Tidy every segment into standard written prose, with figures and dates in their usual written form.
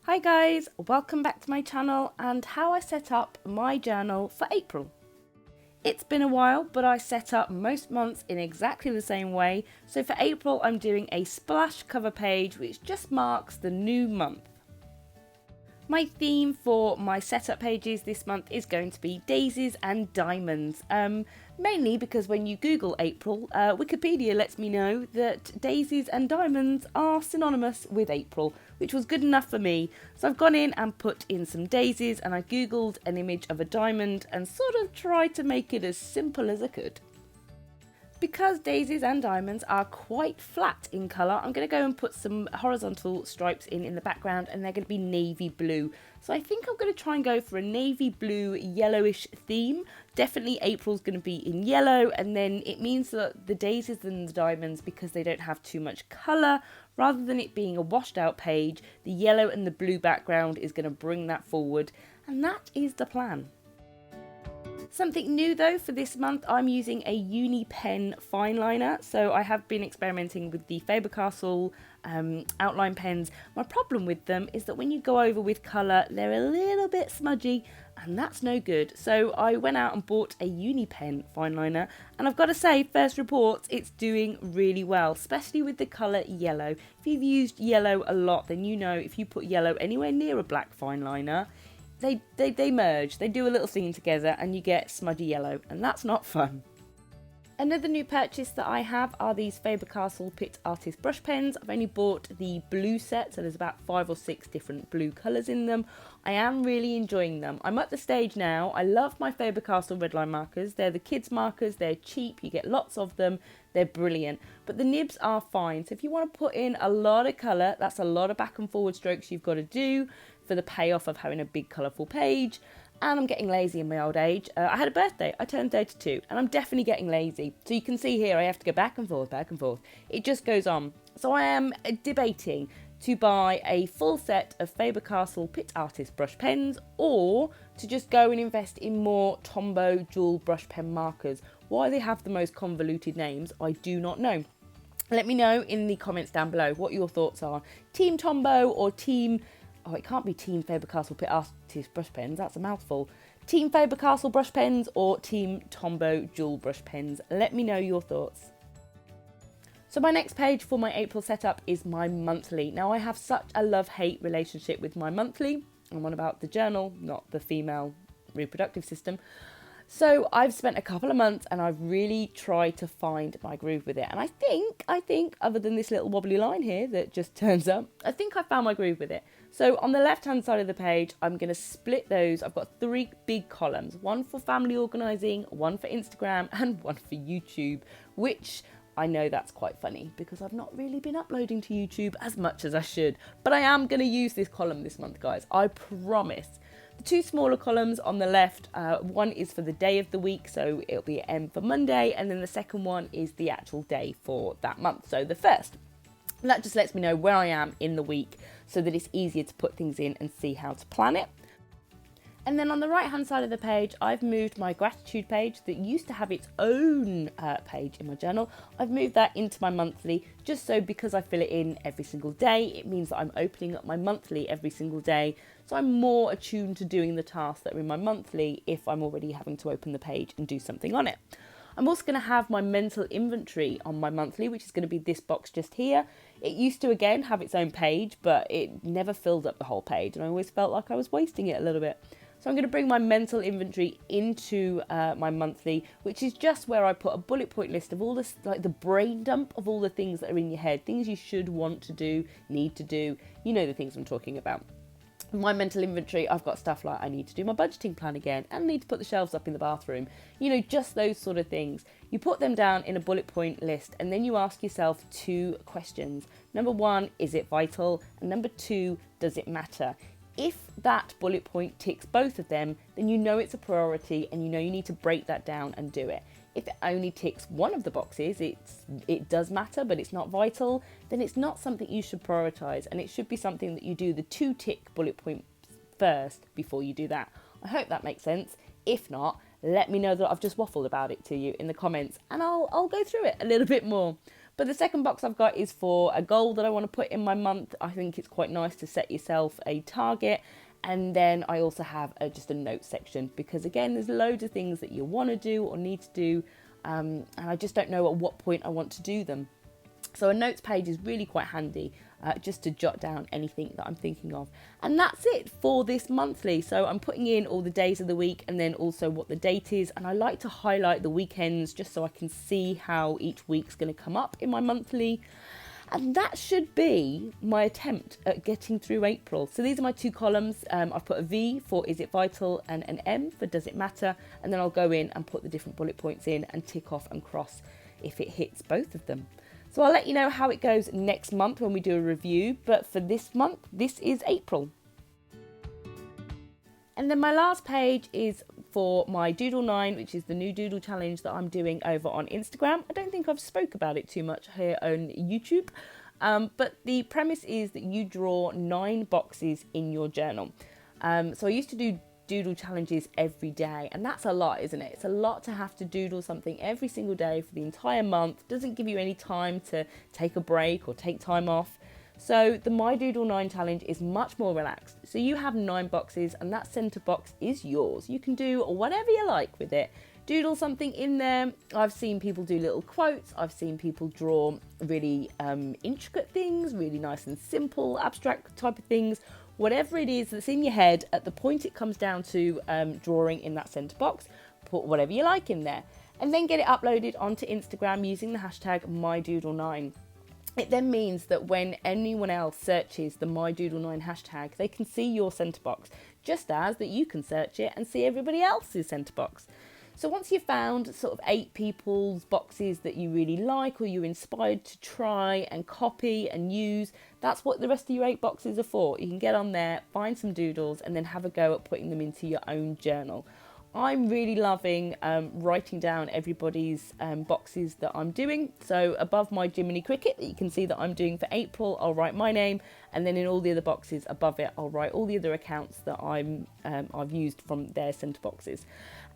Hi guys, welcome back to my channel and how I set up my journal for April. It's been a while, but I set up most months in exactly the same way. So for April, I'm doing a splash cover page, which just marks the new month. My theme for my setup pages this month is going to be daisies and diamonds. Mainly because when you Google April, Wikipedia lets me know that daisies and diamonds are synonymous with April, which was good enough for me. So I've gone in and put in some daisies and I Googled an image of a diamond and sort of tried to make it as simple as I could. Because daisies and diamonds are quite flat in colour, I'm going to go and put some horizontal stripes in the background, and they're going to be navy blue. So I think I'm going to try and go for a navy blue yellowish theme. Definitely April's going to be in yellow, and then it means that the daisies and the diamonds, because they don't have too much colour, rather than it being a washed out page, the yellow and the blue background is going to bring that forward, and that is the plan. Something new though for this month, I'm using a uni pen fine liner. So I have been experimenting with the Faber Castell outline pens. My problem with them is that when you go over with colour, they're a little bit smudgy, and that's no good. So I went out and bought a uni pen fine liner, and I've got to say, first reports, it's doing really well, especially with the colour yellow. If you've used yellow a lot, then you know if you put yellow anywhere near a black fine liner, they merge, they do a little thing together and you get smudgy yellow, and that's not fun. Another new purchase that I have are these Faber Castell Pitt Artist brush pens. I've only bought the blue set, so there's about 5 or 6 different blue colours in them. I am really enjoying them. I'm at the stage now, I love my Faber Castell redline markers. They're the kids markers, they're cheap, you get lots of them, they're brilliant. But the nibs are fine, so if you want to put in a lot of colour, that's a lot of back and forward strokes you've got to do for the payoff of having a big colourful page. And I'm getting lazy in my old age. I had a birthday, I turned 32, and I'm definitely getting lazy. So you can see here I have to go back and forth, back and forth. It just goes on. So I am debating to buy a full set of Faber Castell Pitt Artist brush pens, or to just go and invest in more Tombow dual brush pen markers. Why they have the most convoluted names, I do not know. Let me know in the comments down below what your thoughts are. Team Tombow or Team... Oh, it can't be Team Faber Castell Pitt Artist brush pens, that's a mouthful. Team Faber Castell brush pens or Team Tombow dual brush pens. Let me know your thoughts. So my next page for my April setup is my monthly. Now I have such a love-hate relationship with my monthly. I'm on about the journal, not the female reproductive system. So I've spent a couple of months and I've really tried to find my groove with it. And I think, other than this little wobbly line here that just turns up, I think I found my groove with it. So on the left-hand side of the page, I'm going to split those. I've got 3 big columns, one for family organising, one for Instagram, and one for YouTube, which I know that's quite funny because I've not really been uploading to YouTube as much as I should. But I am going to use this column this month, guys. I promise. The 2 smaller columns on the left, one is for the day of the week, so it'll be M for Monday, and then the second one is the actual day for that month, so the first. And that just lets me know where I am in the week so that it's easier to put things in and see how to plan it. And then on the right hand side of the page, I've moved my gratitude page that used to have its own page in my journal. I've moved that into my monthly, just so because I fill it in every single day, it means that I'm opening up my monthly every single day. So I'm more attuned to doing the tasks that are in my monthly if I'm already having to open the page and do something on it. I'm also going to have my mental inventory on my monthly, which is going to be this box just here. It used to, again, have its own page, but it never filled up the whole page, and I always felt like I was wasting it a little bit. So I'm going to bring my mental inventory into my monthly, which is just where I put a bullet point list of all this, like the brain dump of all the things that are in your head, things you should want to do, need to do, you know the things I'm talking about. My mental inventory, I've got stuff like I need to do my budgeting plan again and need to put the shelves up in the bathroom. You know, just those sort of things. You put them down in a bullet point list and then you ask yourself 2 questions. Number 1, is it vital? And number 2, does it matter? If that bullet point ticks both of them, then you know it's a priority and you know you need to break that down and do it. If it only ticks one of the boxes, it does matter, but it's not vital, then it's not something you should prioritise, and it should be something that you do the 2 tick bullet points first before you do that. I hope that makes sense. If not, let me know that I've just waffled about it to you in the comments and I'll go through it a little bit more. But the second box I've got is for a goal that I want to put in my month. I think it's quite nice to set yourself a target. And then I also have just a note section, because again, there's loads of things that you want to do or need to do, and I just don't know at what point I want to do them. So a notes page is really quite handy, just to jot down anything that I'm thinking of. And that's it for this monthly. So I'm putting in all the days of the week and then also what the date is. And I like to highlight the weekends just so I can see how each week's going to come up in my monthly. And that should be my attempt at getting through April. So these are my two columns. I've put a V for Is It Vital and an M for Does It Matter? And then I'll go in and put the different bullet points in and tick off and cross if it hits both of them. So I'll let you know how it goes next month when we do a review. But for this month, this is April. And then my last page is for my Doodle 9, which is the new Doodle challenge that I'm doing over on Instagram. I don't think I've spoke about it too much here on YouTube, but the premise is that you draw 9 boxes in your journal. So I used to do Doodle challenges every day, and that's a lot, isn't it? It's a lot to have to doodle something every single day for the entire month. Doesn't give you any time to take a break or take time off. So the My Doodle 9 challenge is much more relaxed. So you have 9 boxes and that centre box is yours. You can do whatever you like with it. Doodle something in there. I've seen people do little quotes. I've seen people draw really intricate things, really nice and simple, abstract type of things. Whatever it is that's in your head, at the point it comes down to drawing in that centre box, put whatever you like in there. And then get it uploaded onto Instagram using the hashtag MyDoodle9. It then means that when anyone else searches the MyDoodle9 hashtag, they can see your centre box, just as that you can search it and see everybody else's centre box. So once you've found sort of 8 people's boxes that you really like or you're inspired to try and copy and use, that's what the rest of your 8 boxes are for. You can get on there, find some doodles and then have a go at putting them into your own journal. I'm really loving writing down everybody's boxes that I'm doing. So above my Jiminy Cricket that you can see that I'm doing for April, I'll write my name, and then in all the other boxes above it, I'll write all the other accounts that I've used from their centre boxes.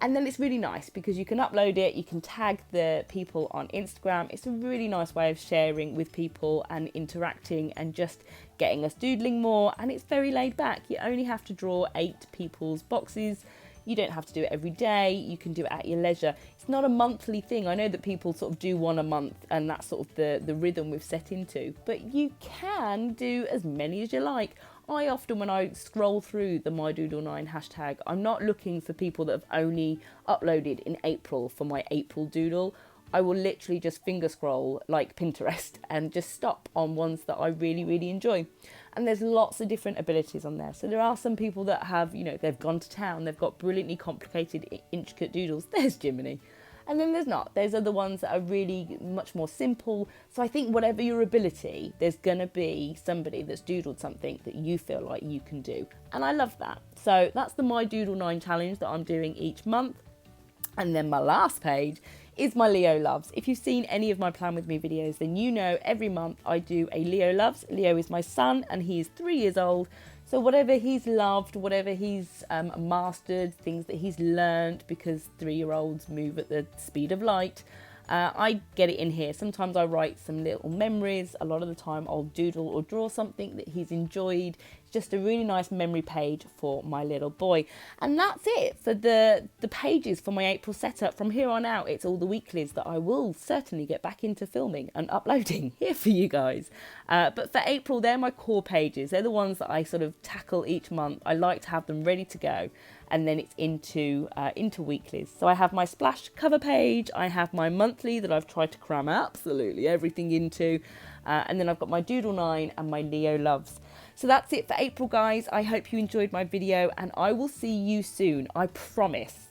And then it's really nice because you can upload it, you can tag the people on Instagram. It's a really nice way of sharing with people and interacting and just getting us doodling more. And it's very laid back. You only have to draw 8 people's boxes. You don't have to do it every day. You can do it at your leisure. It's not a monthly thing. I know that people sort of do one a month and that's sort of the rhythm we've set into. But you can do as many as you like. I often, when I scroll through the MyDoodle9 hashtag, I'm not looking for people that have only uploaded in April for my April doodle. I will literally just finger scroll like Pinterest and just stop on ones that I really, really enjoy. And there's lots of different abilities on there. So there are some people that have, you know, they've gone to town, they've got brilliantly complicated, intricate doodles. There's Jiminy. And then there's not. There's other ones that are really much more simple. So I think whatever your ability, there's going to be somebody that's doodled something that you feel like you can do. And I love that. So that's the My Doodle 9 challenge that I'm doing each month. And then my last page is my Leo Loves. If you've seen any of my Plan With Me videos, then you know every month I do a Leo Loves. Leo is my son and he is 3 years old. So whatever he's loved, whatever he's mastered, things that he's learned, because 3-year-olds move at the speed of light, I get it in here. Sometimes I write some little memories. A lot of the time I'll doodle or draw something that he's enjoyed. It's just a really nice memory page for my little boy. And that's it for the pages for my April setup. From here on out, it's all the weeklies that I will certainly get back into filming and uploading here for you guys. But for April, they're my core pages. They're the ones that I sort of tackle each month. I like to have them ready to go. And then it's into weeklies. So I have my splash cover page, I have my monthly that I've tried to cram absolutely everything into, and then I've got my Doodle 9 and my Leo Loves. So that's it for April, guys. I hope you enjoyed my video and I will see you soon, I promise.